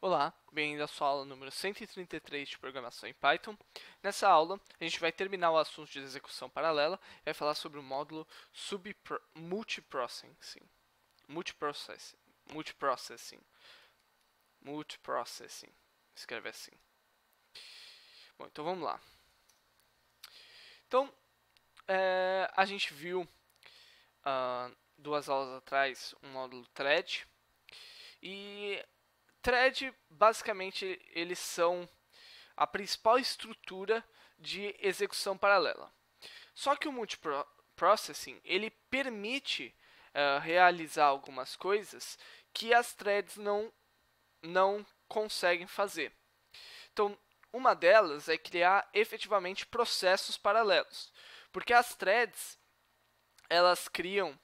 Olá, bem-vindo à sua aula número 133 de programação em Python. Nessa aula, a gente vai terminar o assunto de execução paralela e vai falar sobre o módulo multiprocessing. Multiprocessing. Multiprocessing. Multiprocessing. Escreve assim. Bom, então vamos lá. Então, a gente viu duas aulas atrás um módulo thread e thread, basicamente, eles são a principal estrutura de execução paralela. Só que o multiprocessing, ele permite realizar algumas coisas que as threads não conseguem fazer. Então, uma delas é criar efetivamente processos paralelos. Porque as threads, elas criam,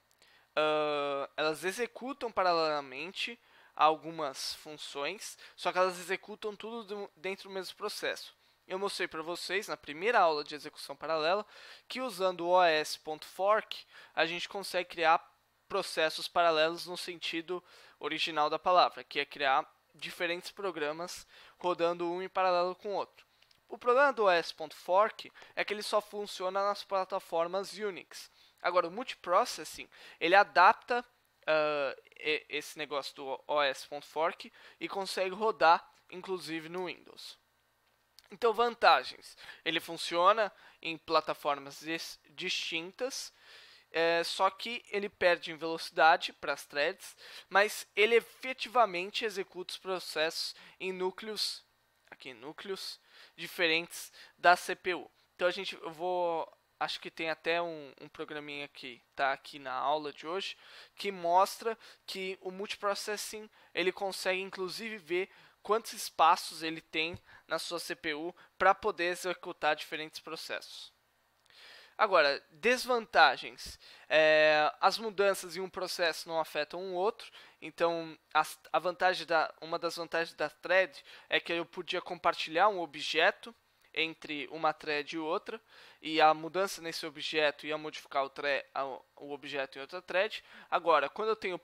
elas executam paralelamente algumas funções, só que elas executam tudo dentro do mesmo processo. Eu mostrei para vocês na primeira aula de execução paralela que usando o os.fork a gente consegue criar processos paralelos no sentido original da palavra, que é criar diferentes programas rodando um em paralelo com o outro. O problema do os.fork é que ele só funciona nas plataformas Unix. Agora, o multiprocessing, ele adapta esse negócio do os.fork e consegue rodar, inclusive, no Windows. Então, vantagens. Ele funciona em plataformas distintas, só que ele perde em velocidade para as threads, mas ele efetivamente executa os processos em núcleos diferentes da CPU. Então, acho que tem até um programinha que está aqui na aula de hoje que mostra que o multiprocessing ele consegue inclusive ver quantos espaços ele tem na sua CPU para poder executar diferentes processos. Agora, desvantagens. As mudanças em um processo não afetam um outro. Então, uma das vantagens da thread é que eu podia compartilhar um objeto entre uma thread e outra, e a mudança nesse objeto ia modificar o objeto em outra thread. Agora, quando eu tenho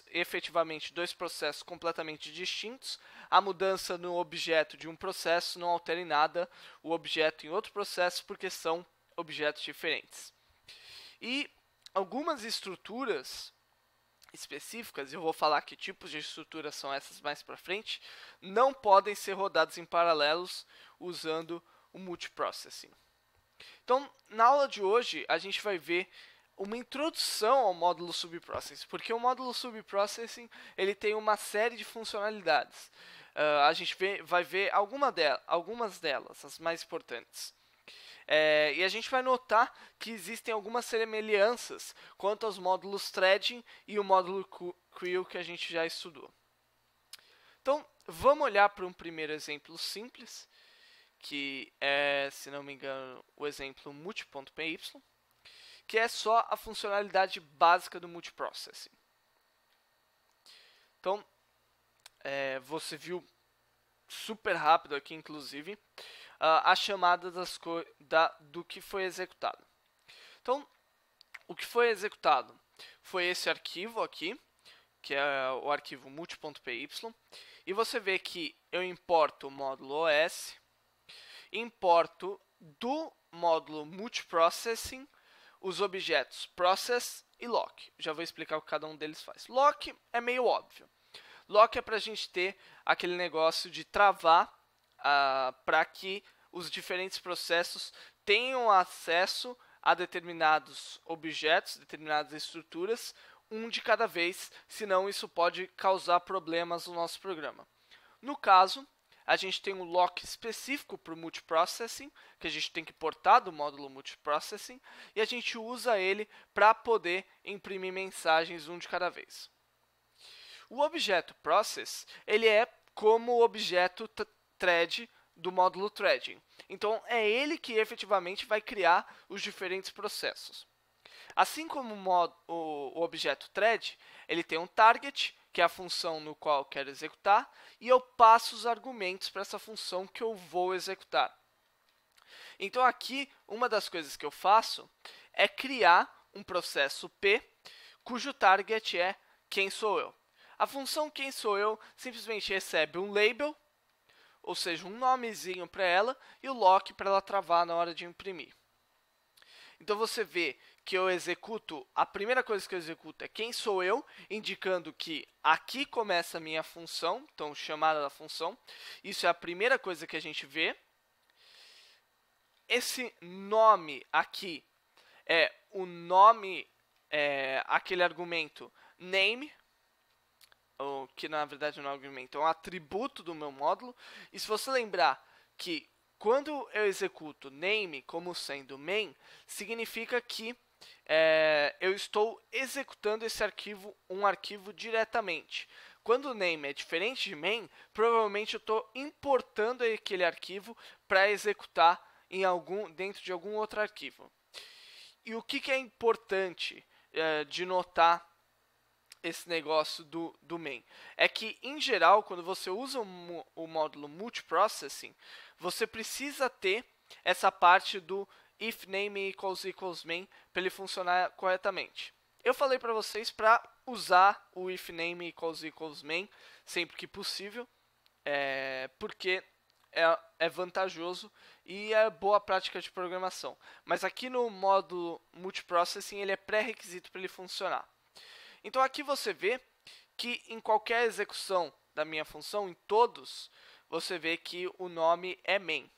efetivamente dois processos completamente distintos, a mudança no objeto de um processo não altera em nada o objeto em outro processo, porque são objetos diferentes. E algumas estruturas específicas, eu vou falar que tipos de estruturas são essas mais para frente, não podem ser rodadas em paralelos usando o multiprocessing. Então, na aula de hoje, a gente vai ver uma introdução ao módulo subprocessing, porque o módulo subprocessing ele tem uma série de funcionalidades. A gente vai ver algumas delas, as mais importantes. E a gente vai notar que existem algumas semelhanças quanto aos módulos threading e o módulo creo que a gente já estudou. Então, vamos olhar para um primeiro exemplo simples, que é, se não me engano, o exemplo multi.py, que é só a funcionalidade básica do multiprocessing. Então, você viu super rápido aqui, inclusive, a chamada do que foi executado. Então, o que foi executado foi esse arquivo aqui, que é o arquivo multi.py, e você vê que eu importo o módulo OS, importo do módulo multiprocessing os objetos process e lock. Já vou explicar o que cada um deles faz. Lock é meio óbvio. Lock é para a gente ter aquele negócio de travar para que os diferentes processos tenham acesso a determinados objetos, determinadas estruturas, um de cada vez, senão isso pode causar problemas no nosso programa. No caso, a gente tem um lock específico para o multiprocessing, que a gente tem que portar do módulo multiprocessing, e a gente usa ele para poder imprimir mensagens um de cada vez. O objeto process, ele é como o objeto thread do módulo threading. Então, é ele que efetivamente vai criar os diferentes processos. Assim como o objeto thread, ele tem um target, que é a função no qual eu quero executar, e eu passo os argumentos para essa função que eu vou executar. Então, aqui, uma das coisas que eu faço é criar um processo P, cujo target é quem sou eu. A função quem sou eu simplesmente recebe um label, ou seja, um nomezinho para ela, e o lock para ela travar na hora de imprimir. Então você vê que eu executo, a primeira coisa que eu executo é quem sou eu, indicando que aqui começa a minha função, então chamada da função. Isso é a primeira coisa que a gente vê. Esse nome aqui é o nome, aquele argumento name, ou que na verdade não é um argumento, é um atributo do meu módulo. E se você lembrar que quando eu executo name como sendo main, significa que eu estou executando esse arquivo, um arquivo diretamente. Quando o name é diferente de main, provavelmente eu estou importando aquele arquivo para executar dentro de algum outro arquivo. E o que é importante de notar esse negócio do main? É que, em geral, quando você usa o módulo multiprocessing, você precisa ter essa parte do if name equals main para ele funcionar corretamente. Eu falei para vocês para usar o if name equals main sempre que possível, porque é vantajoso e é boa prática de programação. Mas aqui no módulo multiprocessing ele é pré-requisito para ele funcionar. Então aqui você vê que em qualquer execução da minha função, em todos, você vê que o nome é main,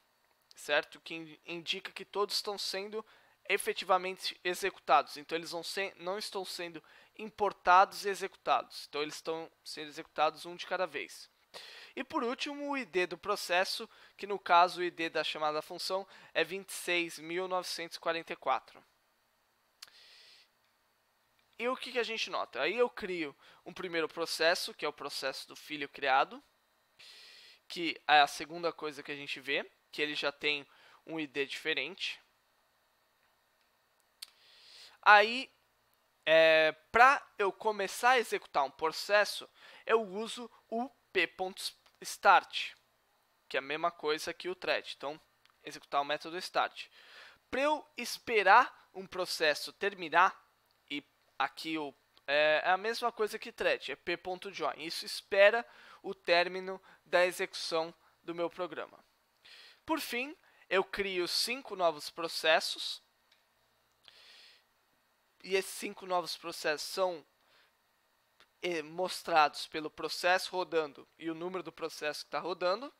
certo? Que indica que todos estão sendo efetivamente executados. Então eles não estão sendo importados e executados. Então eles estão sendo executados um de cada vez. E por último, o ID do processo, que no caso o ID da chamada função é 26.944. E o que a gente nota? Aí eu crio um primeiro processo, que é o processo do filho criado, que é a segunda coisa que a gente vê, que ele já tem um ID diferente. Aí, para eu começar a executar um processo, eu uso o p.start, que é a mesma coisa que o thread. Então, executar o método start. Para eu esperar um processo terminar, e aqui é a mesma coisa que thread, é p.join. Isso espera o término da execução do meu programa. Por fim, eu crio 5 novos processos. E esses 5 novos processos são mostrados pelo processo rodando e o número do processo que está rodando.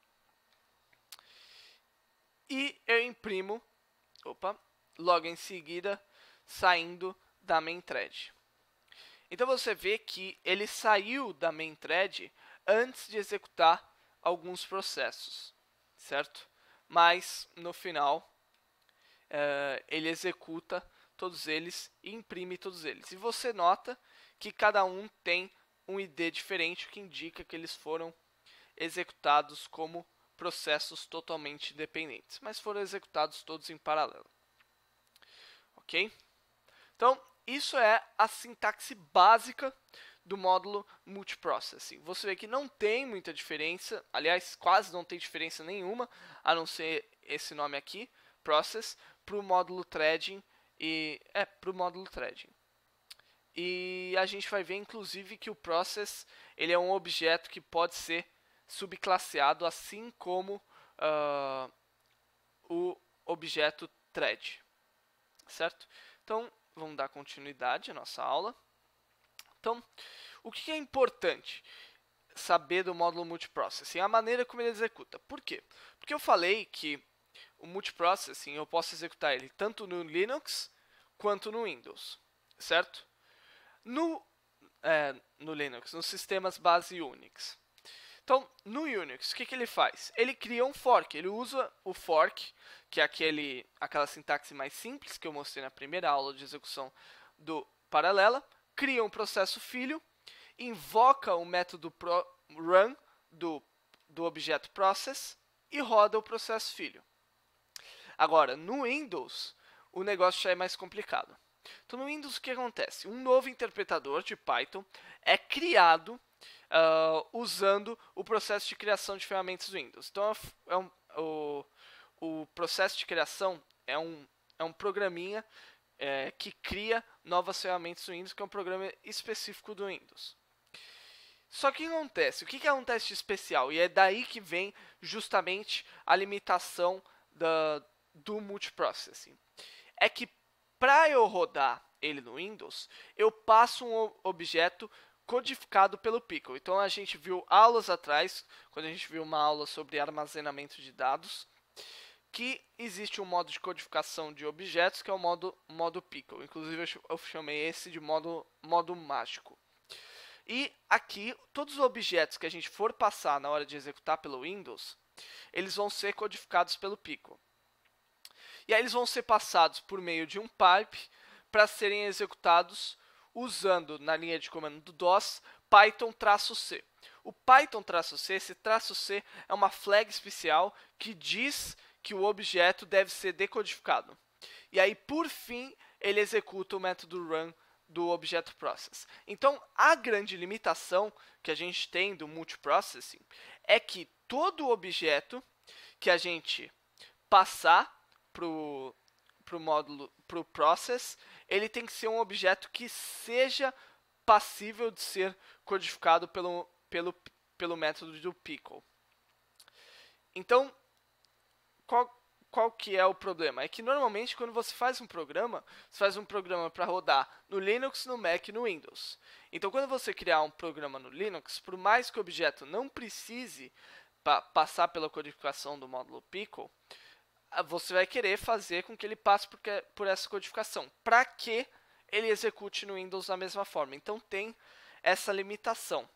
E eu imprimo, logo em seguida, saindo da main thread. Então você vê que ele saiu da main thread antes de executar alguns processos, certo? Mas no final ele executa todos eles e imprime todos eles. E você nota que cada um tem um ID diferente, o que indica que eles foram executados como processos totalmente independentes, mas foram executados todos em paralelo. Ok? Então, isso é a sintaxe básica do módulo multiprocessing. Você vê que não tem muita diferença, aliás, quase não tem diferença nenhuma, a não ser esse nome aqui, process, para o módulo threading e a gente vai ver inclusive que o process ele é um objeto que pode ser subclasseado assim como o objeto thread, certo? Então vamos dar continuidade à nossa aula. Então, o que é importante saber do módulo multiprocessing? A maneira como ele executa. Por quê? Porque eu falei que o multiprocessing eu posso executar ele tanto no Linux quanto no Windows, certo? No Linux, nos sistemas base Unix. Então, no Unix, o que ele faz? Ele cria um fork, ele usa o fork, que é aquela sintaxe mais simples que eu mostrei na primeira aula de execução do Paralela, cria um processo filho, invoca o método run do objeto process e roda o processo filho. Agora, no Windows, o negócio já é mais complicado. Então, no Windows, o que acontece? Um novo interpretador de Python é criado usando o processo de criação de ferramentas do Windows. Então, o processo de criação é um programinha que cria novas ferramentas do Windows, que é um programa específico do Windows. Só que o que acontece? O que é um teste especial? E é daí que vem justamente a limitação do multiprocessing. É que para eu rodar ele no Windows, eu passo um objeto codificado pelo Pickle. Então a gente viu aulas atrás, quando a gente viu uma aula sobre armazenamento de dados, que existe um modo de codificação de objetos que é o modo Pickle. Inclusive eu chamei esse de modo mágico. E aqui, todos os objetos que a gente for passar na hora de executar pelo Windows, eles vão ser codificados pelo Pickle. E aí eles vão ser passados por meio de um pipe para serem executados usando, na linha de comando do DOS, Python-C. O Python-C, esse "-C", é uma flag especial que diz que o objeto deve ser decodificado. E aí, por fim, ele executa o método run do objeto process. Então, a grande limitação que a gente tem do multiprocessing é que todo objeto que a gente passar para o módulo, para o process, ele tem que ser um objeto que seja passível de ser codificado pelo método do Pickle. Então, qual que é o problema? É que normalmente quando você faz um programa para rodar no Linux, no Mac e no Windows. Então, quando você criar um programa no Linux, por mais que o objeto não precise passar pela codificação do módulo Pickle, você vai querer fazer com que ele passe por essa codificação, para que ele execute no Windows da mesma forma. Então, tem essa limitação,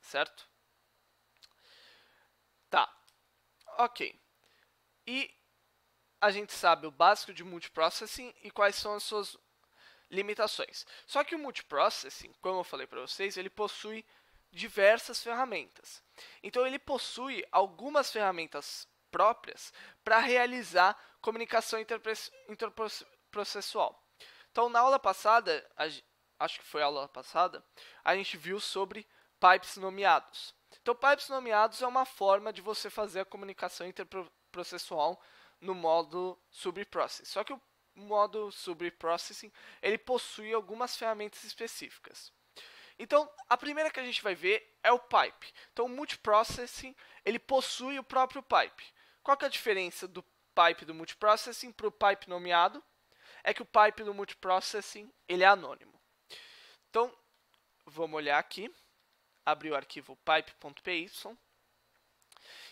certo? Tá, ok. E a gente sabe o básico de multiprocessing e quais são as suas limitações. Só que o multiprocessing, como eu falei para vocês, ele possui diversas ferramentas. Então, ele possui algumas ferramentas próprias para realizar comunicação interprocessual. Então, na aula passada, acho que foi a aula passada, a gente viu sobre pipes nomeados. Então, pipes nomeados é uma forma de você fazer a comunicação interprocessual no modo subprocessing. Só que o modo subprocessing, ele possui algumas ferramentas específicas. Então, a primeira que a gente vai ver é o pipe. Então, o multiprocessing, ele possui o próprio pipe. Qual que é a diferença do pipe do multiprocessing para o pipe nomeado? É que o pipe do multiprocessing, ele é anônimo. Então, vamos olhar aqui. Abrir o arquivo pipe.py.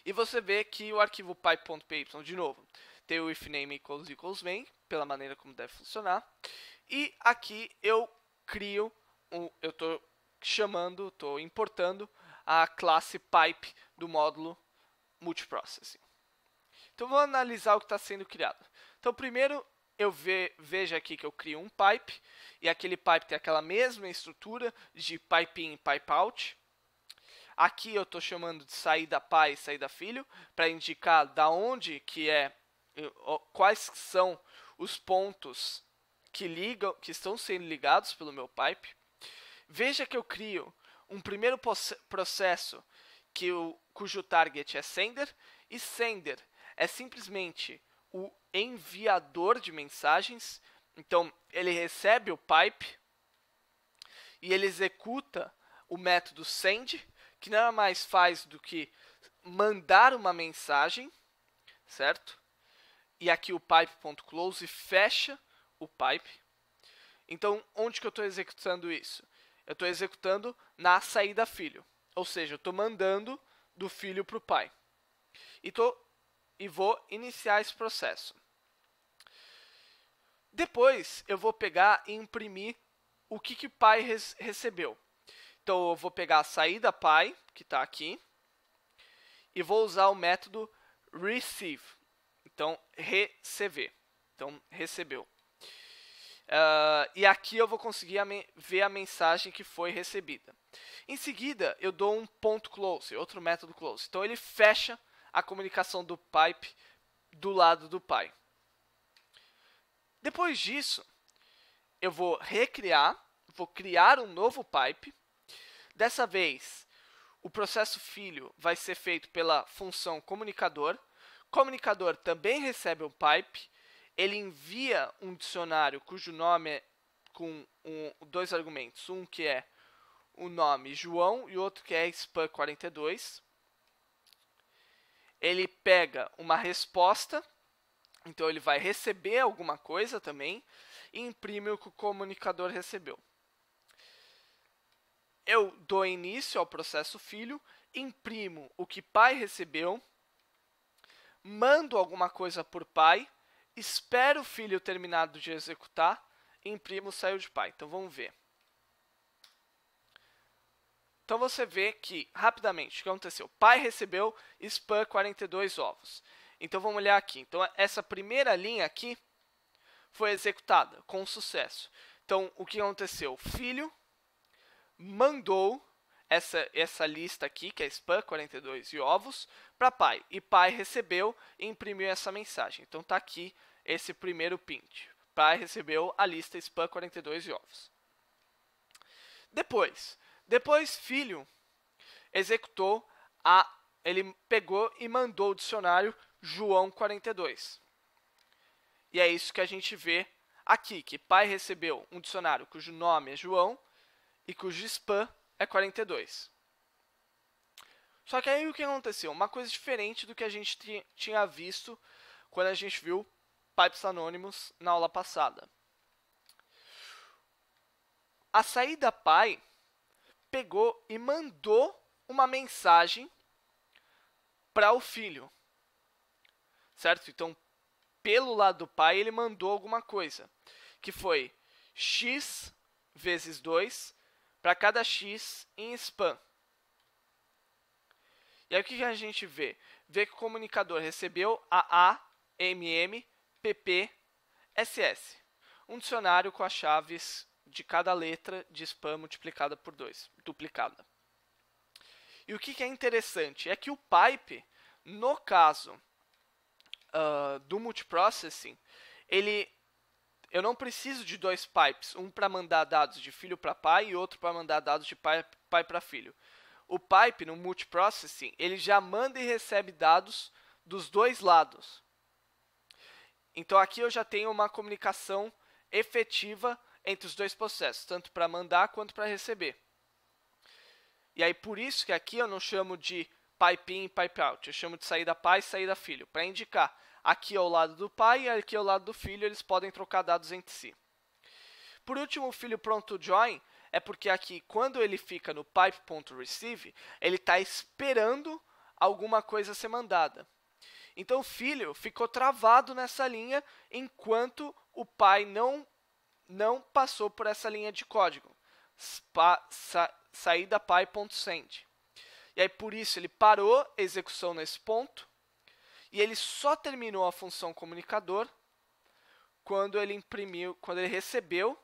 E você vê que o arquivo pipe.py, de novo, tem o if name equals main, pela maneira como deve funcionar. E aqui eu crio, eu estou importando a classe pipe do módulo multiprocessing. Então, vou analisar o que está sendo criado. Então, primeiro, eu vejo aqui que eu crio um pipe, e aquele pipe tem aquela mesma estrutura de pipe in e pipe out. Aqui eu estou chamando de saída pai e saída filho, para indicar da onde que quais são os pontos que estão sendo ligados pelo meu pipe. Veja que eu crio um primeiro processo cujo target é sender, e sender é simplesmente o enviador de mensagens. Então, ele recebe o pipe e ele executa o método send, que nada mais faz do que mandar uma mensagem, certo? E aqui o pipe.close fecha o pipe. Então, onde que eu estou executando isso? Eu estou executando na saída filho. Ou seja, eu estou mandando do filho para o pai. E vou iniciar esse processo. Depois, eu vou pegar e imprimir o que o pai recebeu. Então, eu vou pegar a saída pai, que está aqui, e vou usar o método receive. Então, receber. Então, recebeu. E aqui eu vou conseguir ver a mensagem que foi recebida. Em seguida, eu dou um ponto close, outro método close. Então, ele fecha a comunicação do pipe do lado do pai. Depois disso, eu vou criar um novo pipe. Dessa vez, o processo filho vai ser feito pela função comunicador. O comunicador também recebe um pipe. Ele envia um dicionário cujo nome é com dois argumentos. Um que é o nome João e outro que é span42. Ele pega uma resposta, então ele vai receber alguma coisa também e imprime o que o comunicador recebeu. Eu dou início ao processo filho, imprimo o que pai recebeu, mando alguma coisa por pai, espero o filho terminado de executar, imprimo saiu de pai. Então vamos ver. Então você vê que, rapidamente, o que aconteceu? Pai recebeu spam 42 ovos. Então vamos olhar aqui. Então essa primeira linha aqui foi executada com sucesso. Então o que aconteceu? Filho mandou essa lista aqui, que é spam 42 e ovos, para pai. E pai recebeu e imprimiu essa mensagem. Então está aqui esse primeiro print. Pai recebeu a lista spam 42 e ovos. Depois, filho executou ele pegou e mandou o dicionário João 42. E é isso que a gente vê aqui, que pai recebeu um dicionário cujo nome é João e cujo spam é 42. Só que aí o que aconteceu? Uma coisa diferente do que a gente tinha visto quando a gente viu Pipes Anonymous na aula passada. A saída pai pegou e mandou uma mensagem para o filho, certo? Então, pelo lado do pai, ele mandou alguma coisa, que foi x vezes 2 para cada x em spam. E aí o que a gente vê? Vê que o comunicador recebeu a AMMPP-SS, um dicionário com as chaves de cada letra de spam multiplicada por 2, duplicada. E o que é interessante é que o pipe, no caso do multiprocessing, eu não preciso de dois pipes, um para mandar dados de filho para pai e outro para mandar dados de pai para filho. O pipe, no multiprocessing, ele já manda e recebe dados dos dois lados. Então aqui eu já tenho uma comunicação efetiva entre os dois processos, tanto para mandar quanto para receber. E aí por isso que aqui eu não chamo de pipe in e pipe out, eu chamo de saída pai e saída filho, para indicar aqui é o lado do pai e aqui é o lado do filho, eles podem trocar dados entre si. Por último, o filho pronto join é porque aqui, quando ele fica no pipe.receive, ele está esperando alguma coisa ser mandada. Então o filho ficou travado nessa linha enquanto o pai não passou por essa linha de código. Saída pai.send. E aí por isso ele parou a execução nesse ponto e ele só terminou a função comunicador quando ele recebeu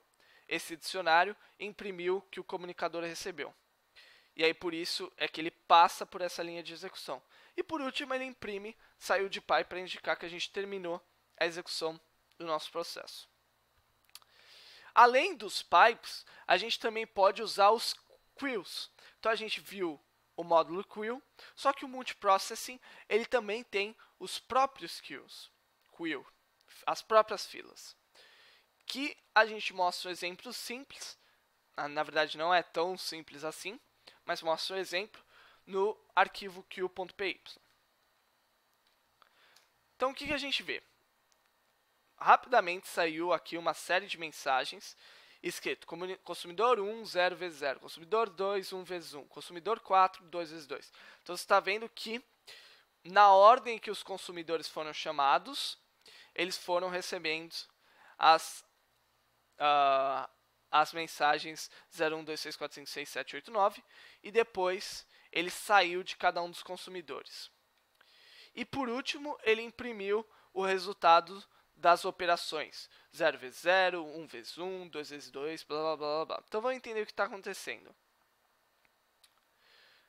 esse dicionário e imprimiu que o comunicador recebeu. E aí por isso é que ele passa por essa linha de execução. E por último ele imprime saiu de pai para indicar que a gente terminou a execução do nosso processo. Além dos pipes, a gente também pode usar os queues. Então a gente viu o módulo queue, só que o multiprocessing ele também tem os próprios queues, as próprias filas, que a gente mostra um exemplo simples, na verdade não é tão simples assim, mas mostra um exemplo no arquivo queue.py. Então o que a gente vê? Rapidamente saiu aqui uma série de mensagens escrito consumidor 1, 0 vezes 0, consumidor 2, 1 vezes 1, consumidor 4, 2 vezes 2. Então você está vendo que na ordem que os consumidores foram chamados, eles foram recebendo as mensagens 01, 2, 3, 4, 5, 6, 7, 8, 9 e depois ele saiu de cada um dos consumidores. E por último, ele imprimiu o resultado das operações 0 vezes 0, 1 vezes 1, 2 vezes 2, blá blá blá blá. Então vamos entender o que está acontecendo.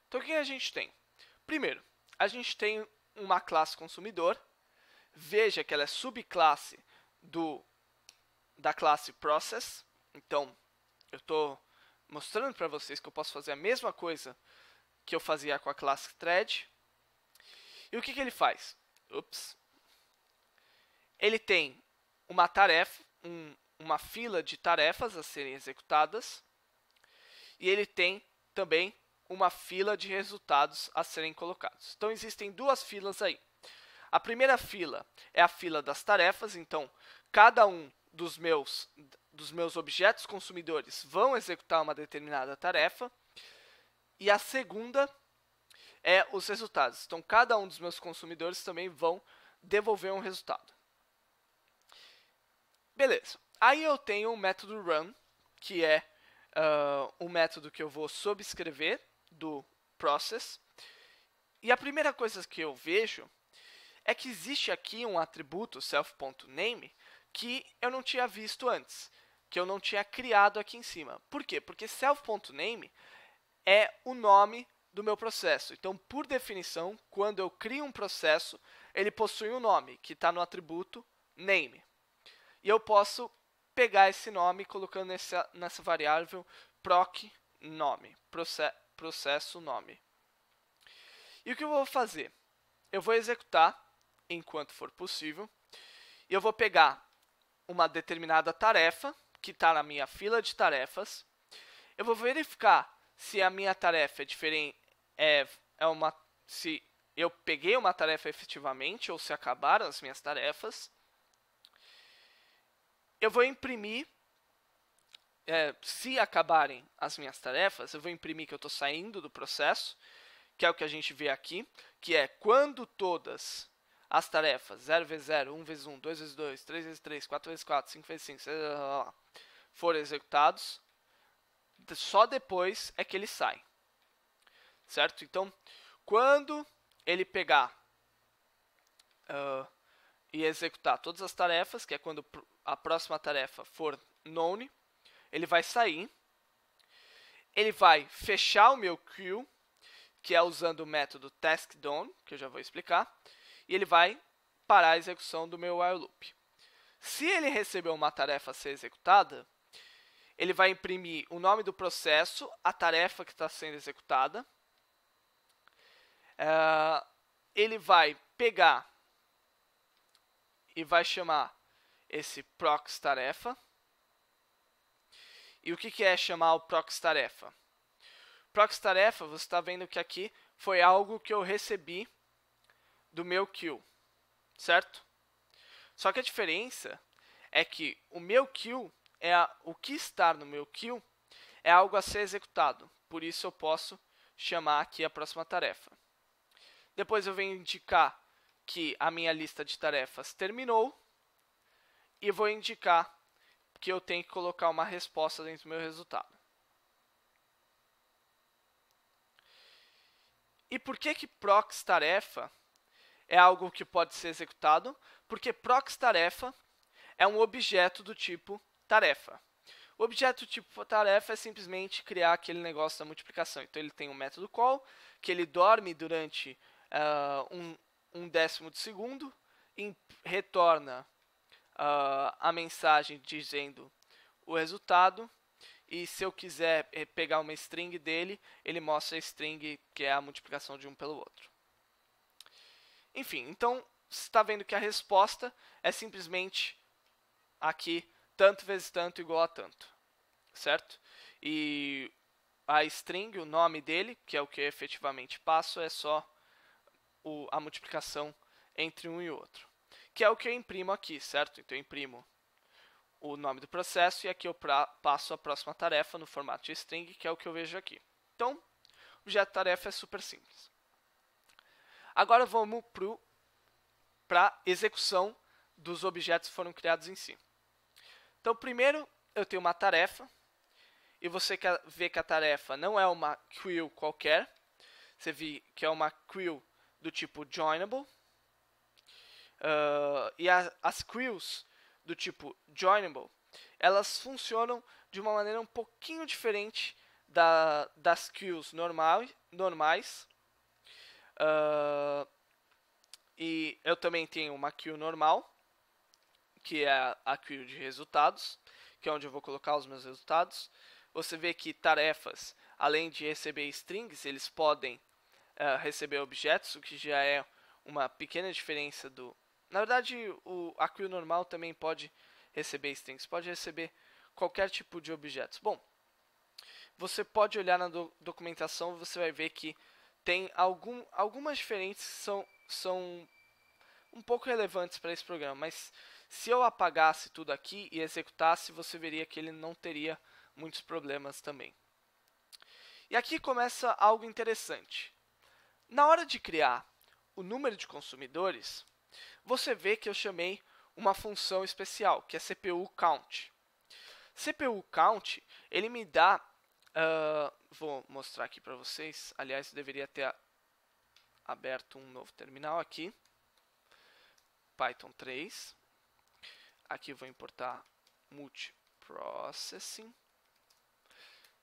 Então o que a gente tem? Primeiro, a gente tem uma classe consumidor. Veja que ela é subclasse da classe process. Então eu estou mostrando para vocês que eu posso fazer a mesma coisa que eu fazia com a classe thread. E o que ele faz? Ele tem uma tarefa, uma fila de tarefas a serem executadas, e ele tem também uma fila de resultados a serem colocados. Então existem duas filas aí. A primeira fila é a fila das tarefas, então cada um dos meus objetos consumidores vão executar uma determinada tarefa. E a segunda é os resultados. Então cada um dos meus consumidores também vão devolver um resultado. Beleza. Aí eu tenho o método run, que é um método que eu vou subscrever do process. E a primeira coisa que eu vejo é que existe aqui um atributo self.name que eu não tinha visto antes, que eu não tinha criado aqui em cima. Por quê? Porque self.name é o nome do meu processo. Então, por definição, quando eu crio um processo, ele possui um nome, que está no atributo name. E eu posso pegar esse nome colocando nessa variável proc nome, processo nome. E o que eu vou fazer? Eu vou executar enquanto for possível. E eu vou pegar uma determinada tarefa que está na minha fila de tarefas. Eu vou verificar se a minha tarefa é diferente, se eu peguei uma tarefa efetivamente ou se acabaram as minhas tarefas. Eu vou imprimir, se acabarem as minhas tarefas, eu vou imprimir que eu estou saindo do processo, que é o que a gente vê aqui, que é quando todas as tarefas 0 vezes 0, 1 vezes 1, 2 vezes 2, 3 vezes 3, 4 vezes 4, 5 vezes 5, forem executados, só depois é que ele sai. Certo? Então, quando ele pegar e executar todas as tarefas, que é quando a próxima tarefa for known, ele vai sair. Ele vai fechar o meu queue, que é usando o método taskDone, que eu já vou explicar, e ele vai parar a execução do meu while loop. Se ele recebeu uma tarefa a ser executada, ele vai imprimir o nome do processo, a tarefa que está sendo executada. Ele vai pegar e vai chamar esse procs tarefa. E o que é chamar o procs tarefa? Procs tarefa, você está vendo que aqui foi algo que eu recebi do meu queue, certo? Só que a diferença é que o meu queue, o que está no meu queue, é algo a ser executado. Por isso eu posso chamar aqui a próxima tarefa. Depois eu venho indicar que a minha lista de tarefas terminou e vou indicar que eu tenho que colocar uma resposta dentro do meu resultado. E por que procs tarefa é algo que pode ser executado? Porque procs tarefa é um objeto do tipo tarefa. O objeto do tipo tarefa é simplesmente criar aquele negócio da multiplicação. Então ele tem um método call, que ele dorme durante um décimo de segundo e retorna a mensagem dizendo o resultado. E se eu quiser pegar uma string dele, ele mostra a string, que é a multiplicação de um pelo outro. Enfim, então você está vendo que a resposta é simplesmente aqui, tanto vezes tanto igual a tanto, certo? E a string, o nome dele, que é o que eu efetivamente passo, é só a multiplicação entre um e outro, que é o que eu imprimo aqui, certo? Então eu imprimo o nome do processo e aqui eu passo a próxima tarefa no formato de string, que é o que eu vejo aqui. Então, o objeto tarefa é super simples. Agora vamos para a execução dos objetos que foram criados em si. Então, primeiro eu tenho uma tarefa, e você quer ver que a tarefa não é uma queue qualquer, você vê que é uma queue do tipo joinable, e as queues do tipo joinable, elas funcionam de uma maneira um pouquinho diferente das queues normais. E eu também tenho uma queue normal, que é a queue de resultados, que é onde eu vou colocar os meus resultados. Você vê que tarefas, além de receber strings, eles podem receber objetos, o que já é uma pequena diferença do... Na verdade, a queue normal também pode receber strings, pode receber qualquer tipo de objetos. Bom, você pode olhar na documentação, você vai ver que tem algumas diferenças que são um pouco relevantes para esse programa, mas se eu apagasse tudo aqui e executasse, você veria que ele não teria muitos problemas também. E aqui começa algo interessante. Na hora de criar o número de consumidores, você vê que eu chamei uma função especial, que é CPU count. CPU count, ele me dá... vou mostrar aqui para vocês. Aliás, eu deveria ter aberto um novo terminal aqui. Python 3. Aqui vou importar multiprocessing.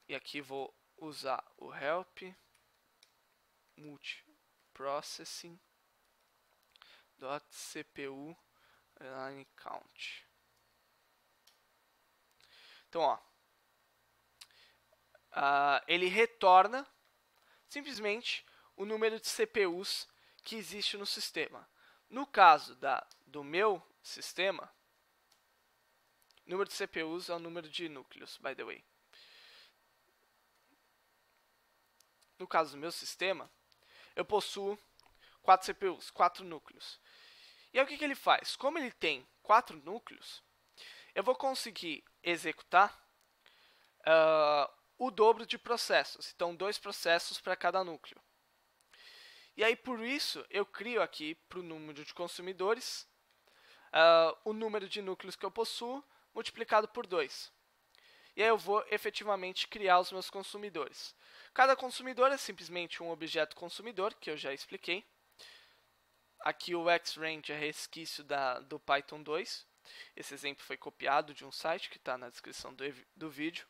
E aqui vou usar o help multiprocessing .cpu line count. Então, ó, ele retorna simplesmente o número de CPUs que existe no sistema. No caso do meu sistema, o número de CPUs é o número de núcleos, by the way. No caso do meu sistema, eu possuo 4 CPUs, 4 núcleos. E aí o que ele faz? Como ele tem 4 núcleos, eu vou conseguir executar o dobro de processos. Então, 2 processos para cada núcleo. E aí, por isso, eu crio aqui para o número de consumidores o número de núcleos que eu possuo multiplicado por 2. E aí eu vou efetivamente criar os meus consumidores. Cada consumidor é simplesmente um objeto consumidor, que eu já expliquei. Aqui o xrange é resquício do Python 2. Esse exemplo foi copiado de um site que está na descrição do vídeo.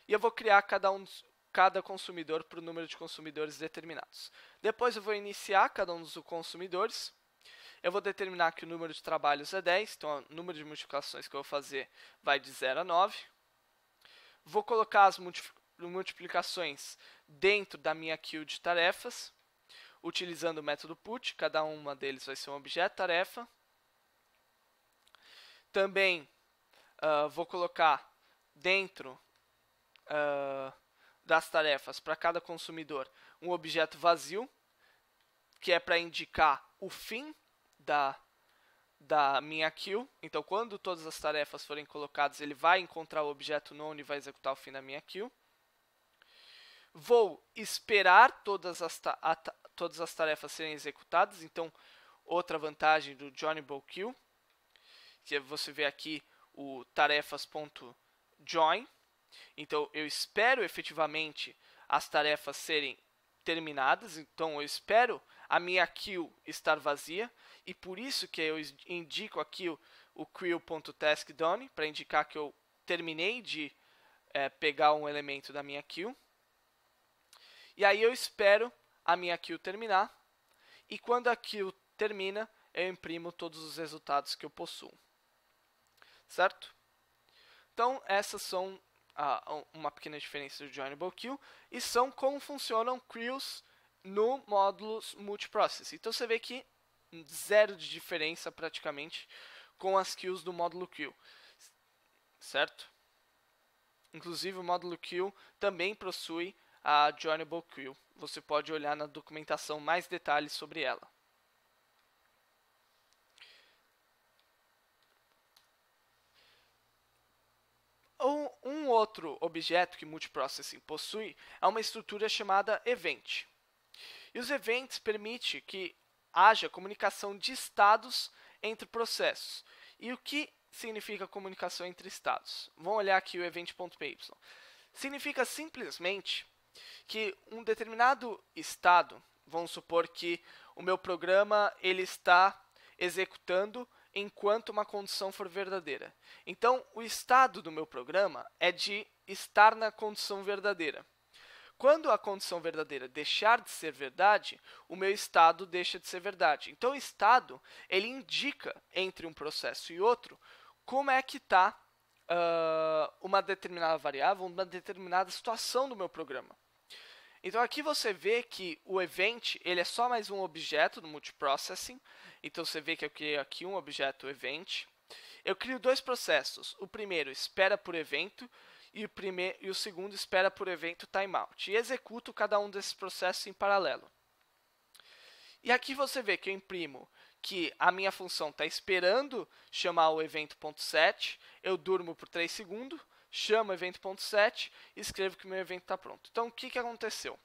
E eu vou criar cada consumidor para o número de consumidores determinados. Depois eu vou iniciar cada um dos consumidores. Eu vou determinar que o número de trabalhos é 10, então o número de multiplicações que eu vou fazer vai de 0 a 9. Vou colocar as multiplicações dentro da minha queue de tarefas, utilizando o método put, cada uma deles vai ser um objeto tarefa. Também vou colocar dentro das tarefas para cada consumidor um objeto vazio, que é para indicar o fim da minha queue. Então, quando todas as tarefas forem colocadas, ele vai encontrar o objeto known e vai executar o fim da minha queue. Vou esperar todas as tarefas serem executadas. Então, outra vantagem do joinable-queue, que você vê aqui o tarefas.join. Então, eu espero efetivamente as tarefas serem terminadas. Então, eu espero a minha queue estar vazia. E por isso que eu indico aqui o queue.taskDone, para indicar que eu terminei de pegar um elemento da minha queue. E aí eu espero a minha queue terminar. E quando a queue termina, eu imprimo todos os resultados que eu possuo. Certo? Então, essas são uma pequena diferença do Joinable Queue. E são como funcionam queues no módulo multiprocess. Então, você vê que zero de diferença praticamente com as queues do módulo queue. Certo? Inclusive, o módulo queue também possui a Joinable Queue. Você pode olhar na documentação mais detalhes sobre ela. Um outro objeto que multiprocessing possui é uma estrutura chamada event. E os events permitem que haja comunicação de estados entre processos. E o que significa comunicação entre estados? Vamos olhar aqui o event.py. Significa simplesmente que um determinado estado, vamos supor que o meu programa ele está executando enquanto uma condição for verdadeira. Então, o estado do meu programa é de estar na condição verdadeira. Quando a condição verdadeira deixar de ser verdade, o meu estado deixa de ser verdade. Então, o estado ele indica entre um processo e outro como é que está uma determinada variável, uma determinada situação do meu programa. Então, aqui você vê que o event ele é só mais um objeto do multiprocessing. Então, você vê que eu criei aqui um objeto event. Eu crio 2 processos. O primeiro espera por evento e o segundo espera por evento timeout. E executo cada um desses processos em paralelo. E aqui você vê que eu imprimo que a minha função está esperando chamar o evento.set, eu durmo por 3 segundos, chamo o evento.set e escrevo que o meu evento está pronto. Então, o que aconteceu?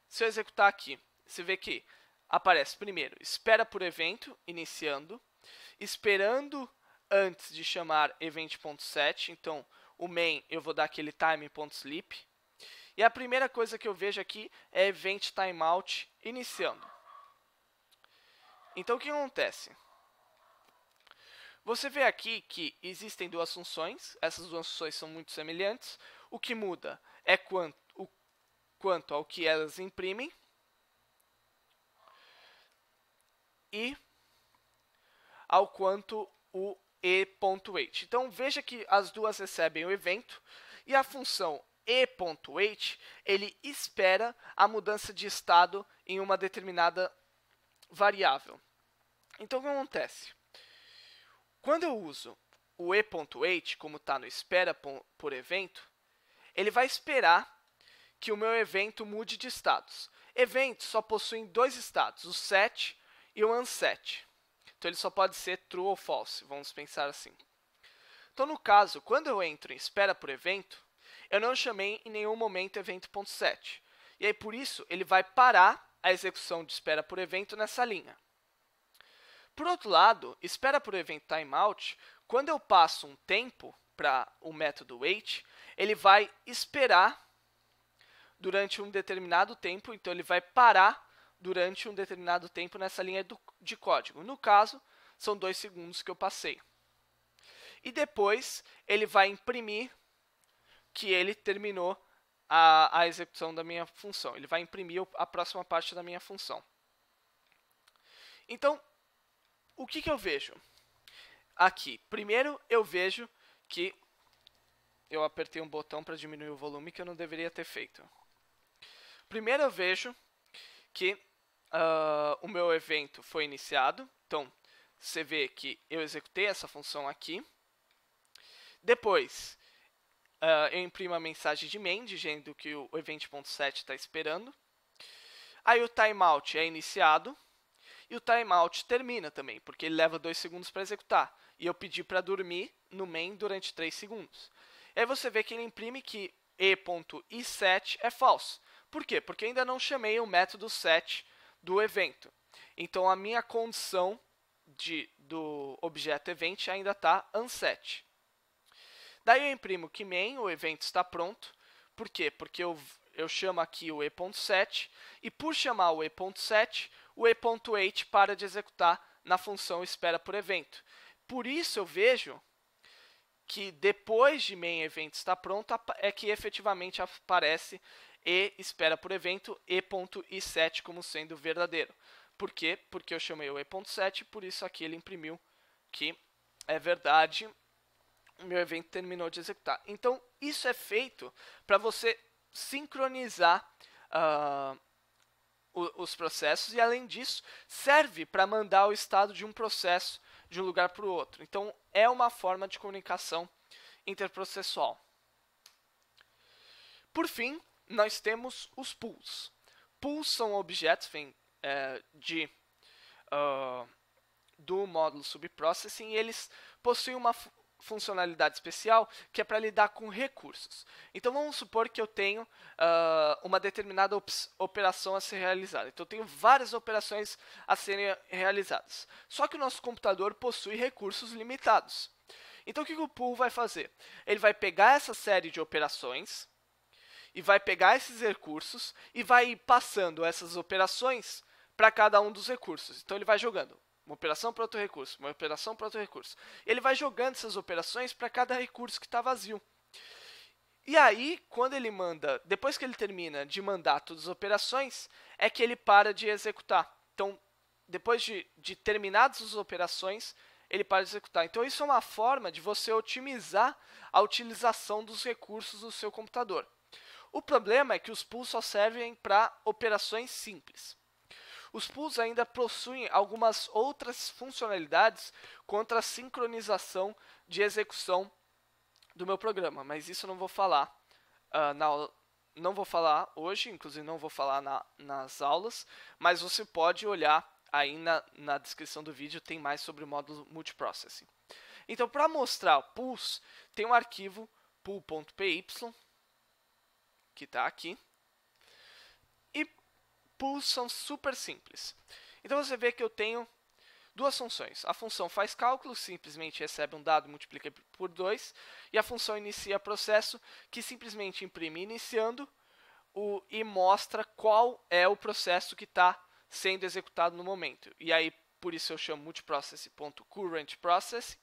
Se eu executar aqui, você vê que aparece primeiro, espera por evento, iniciando, esperando antes de chamar event.set, então o main eu vou dar aquele time.sleep, e a primeira coisa que eu vejo aqui é event timeout iniciando. Então o que acontece? Você vê aqui que existem duas funções, essas duas funções são muito semelhantes, o que muda é quanto ao que elas imprimem e ao quanto o e.wait. Então veja que as duas recebem o evento e a função e.wait ele espera a mudança de estado em uma determinada variável. Então o que acontece? Quando eu uso o e.wait, como está no espera por evento, ele vai esperar que o meu evento mude de status. Eventos só possuem dois estados, o set e o unset. Então ele só pode ser true ou false, vamos pensar assim. Então no caso, quando eu entro em espera por evento, eu não chamei em nenhum momento evento.set. E aí por isso ele vai parar a execução de espera por evento nessa linha. Por outro lado, espera por evento timeout, quando eu passo um tempo para o método wait, ele vai esperar durante um determinado tempo, então ele vai parar durante um determinado tempo nessa linha de código. No caso, são 2 segundos que eu passei. E depois ele vai imprimir que ele terminou a execução da minha função. Ele vai imprimir a próxima parte da minha função. Então, o que eu vejo aqui? Primeiro, eu vejo que eu apertei um botão para diminuir o volume que eu não deveria ter feito. Primeiro, eu vejo que o meu evento foi iniciado. Então, você vê que eu executei essa função aqui. Depois, eu imprimo a mensagem de main, dizendo que o event.set está esperando. Aí o timeout é iniciado. E o timeout termina também, porque ele leva 2 segundos para executar. E eu pedi para dormir no main durante 3 segundos. E aí você vê que ele imprime que e.iset é false. Por quê? Porque eu ainda não chamei o método set do evento. Então, a minha condição do objeto event ainda está unset. Daí eu imprimo que main, o evento está pronto. Por quê? Porque eu chamo aqui o e.set e por chamar o e.set, o e.wait para de executar na função espera por evento. Por isso eu vejo que depois de main event está pronto, é que efetivamente aparece e espera por evento e.iset como sendo verdadeiro. Por quê? Porque eu chamei o e.set e por isso aqui ele imprimiu que é verdade, o meu evento terminou de executar. Então, isso é feito para você sincronizar os processos e, além disso, serve para mandar o estado de um processo de um lugar para o outro. Então, é uma forma de comunicação interprocessual. Por fim, nós temos os pools. Pools são objetos do módulo subprocessing e eles possuem uma funcionalidade especial que é para lidar com recursos. Então vamos supor que eu tenho uma determinada operação a ser realizada. Então eu tenho várias operações a serem realizadas. Só que o nosso computador possui recursos limitados. Então o que o pool vai fazer? Ele vai pegar essa série de operações e vai pegar esses recursos e vai ir passando essas operações para cada um dos recursos. Então ele vai jogando uma operação para outro recurso, uma operação para outro recurso. Ele vai jogando essas operações para cada recurso que está vazio. E aí, quando ele manda, depois que ele termina de mandar todas as operações, é que ele para de executar. Então, depois de terminadas as operações, ele para de executar. Então, isso é uma forma de você otimizar a utilização dos recursos do seu computador. O problema é que os pools só servem para operações simples. Os pools ainda possuem algumas outras funcionalidades quanto à sincronização de execução do meu programa, mas isso eu não vou falar na aula. Não vou falar hoje, inclusive não vou falar nas aulas, mas você pode olhar aí na descrição do vídeo, tem mais sobre o módulo multiprocessing. Então, para mostrar o pulse, tem um arquivo pool.py, que está aqui, e pulls são super simples. Então, você vê que eu tenho duas funções. A função faz cálculo, simplesmente recebe um dado e multiplica por 2, e a função inicia processo, que simplesmente imprime iniciando e mostra qual é o processo que está sendo executado no momento. E aí, por isso eu chamo multiprocess.currentProcess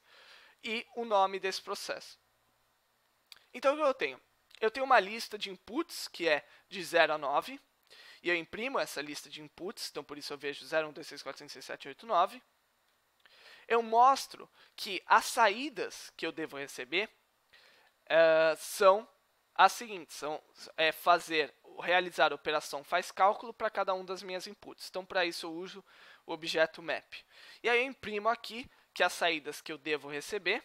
e o nome desse processo. Então, o que eu tenho? Eu tenho uma lista de inputs, que é de 0 a 9, e eu imprimo essa lista de inputs, então por isso eu vejo 0, 1, 2, 3, 4, 5, 6, 7, 8, 9. Eu mostro que as saídas que eu devo receber são as seguintes, realizar a operação faz cálculo para cada um das minhas inputs. Então, para isso eu uso o objeto map. E aí eu imprimo aqui que as saídas que eu devo receber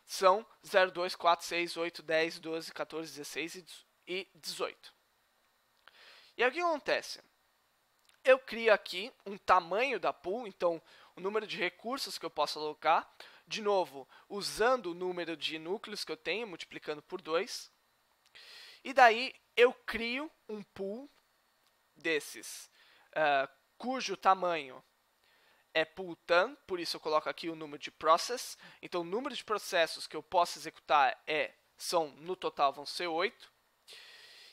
são 0, 2, 4, 6, 8, 10, 12, 14, 16 e 18. E aí o que acontece? Eu crio aqui um tamanho da pool, então o número de recursos que eu posso alocar, de novo, usando o número de núcleos que eu tenho, multiplicando por 2. E daí eu crio um pool desses, cujo tamanho é poolTan, por isso eu coloco aqui o número de process. Então, o número de processos que eu posso executar no total vão ser 8.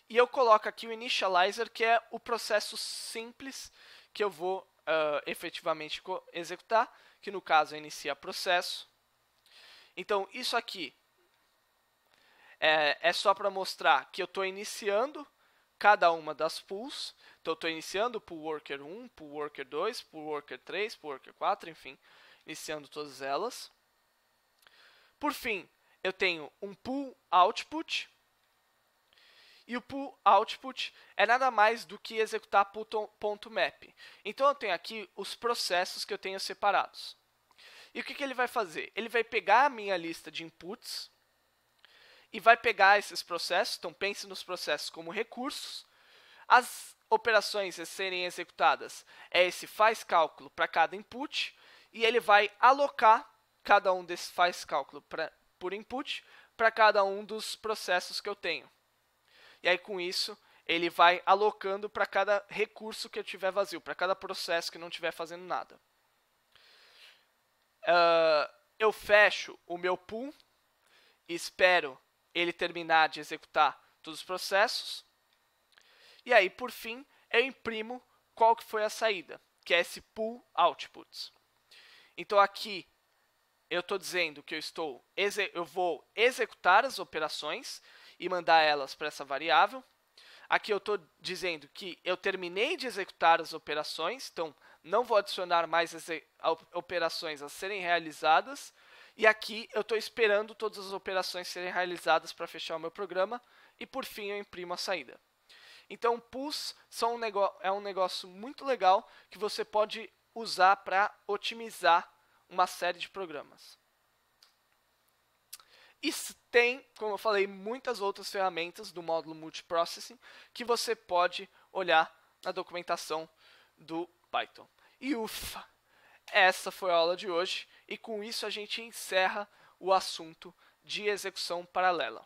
E eu coloco aqui o initializer, que é o processo simples que eu vou efetivamente executar, que no caso é iniciar processo. Então, isso aqui é só para mostrar que eu estou iniciando cada uma das pools. Então, eu estou iniciando o pool worker 1, pool worker 2, pool worker 3, pool worker 4, enfim, iniciando todas elas. Por fim, eu tenho um pool output. E o pool output é nada mais do que executar pool.map. Então, eu tenho aqui os processos que eu tenho separados. E o que ele vai fazer? Ele vai pegar a minha lista de inputs e vai pegar esses processos. Então, pense nos processos como recursos. As operações a serem executadas é esse faz cálculo para cada input. E ele vai alocar cada um desses faz cálculo por input para cada um dos processos que eu tenho. E aí, com isso, ele vai alocando para cada recurso que eu tiver vazio, para cada processo que não estiver fazendo nada. Eu fecho o meu pool e espero ele terminar de executar todos os processos. E aí, por fim, eu imprimo qual que foi a saída, que é esse pool outputs. Então, aqui eu estou dizendo que eu vou executar as operações e mandar elas para essa variável. Aqui eu estou dizendo que eu terminei de executar as operações, então não vou adicionar mais as operações a serem realizadas. E aqui eu estou esperando todas as operações serem realizadas para fechar o meu programa. E por fim eu imprimo a saída. Então, pools é um negócio muito legal que você pode usar para otimizar uma série de programas. E tem, como eu falei, muitas outras ferramentas do módulo Multiprocessing que você pode olhar na documentação do Python. E ufa! Essa foi a aula de hoje e com isso a gente encerra o assunto de execução paralela.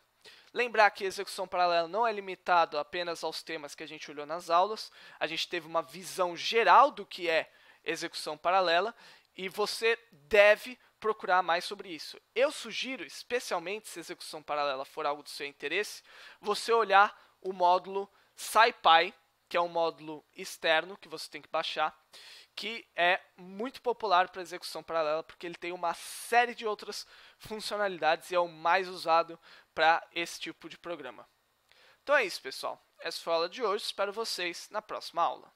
Lembrar que execução paralela não é limitado apenas aos temas que a gente olhou nas aulas. A gente teve uma visão geral do que é execução paralela e você deve procurar mais sobre isso. Eu sugiro, especialmente se execução paralela for algo do seu interesse, você olhar o módulo SciPy, que é um módulo externo que você tem que baixar, que é muito popular para execução paralela, porque ele tem uma série de outras funcionalidades e é o mais usado para esse tipo de programa. Então é isso, pessoal. Essa foi a aula de hoje. Espero vocês na próxima aula.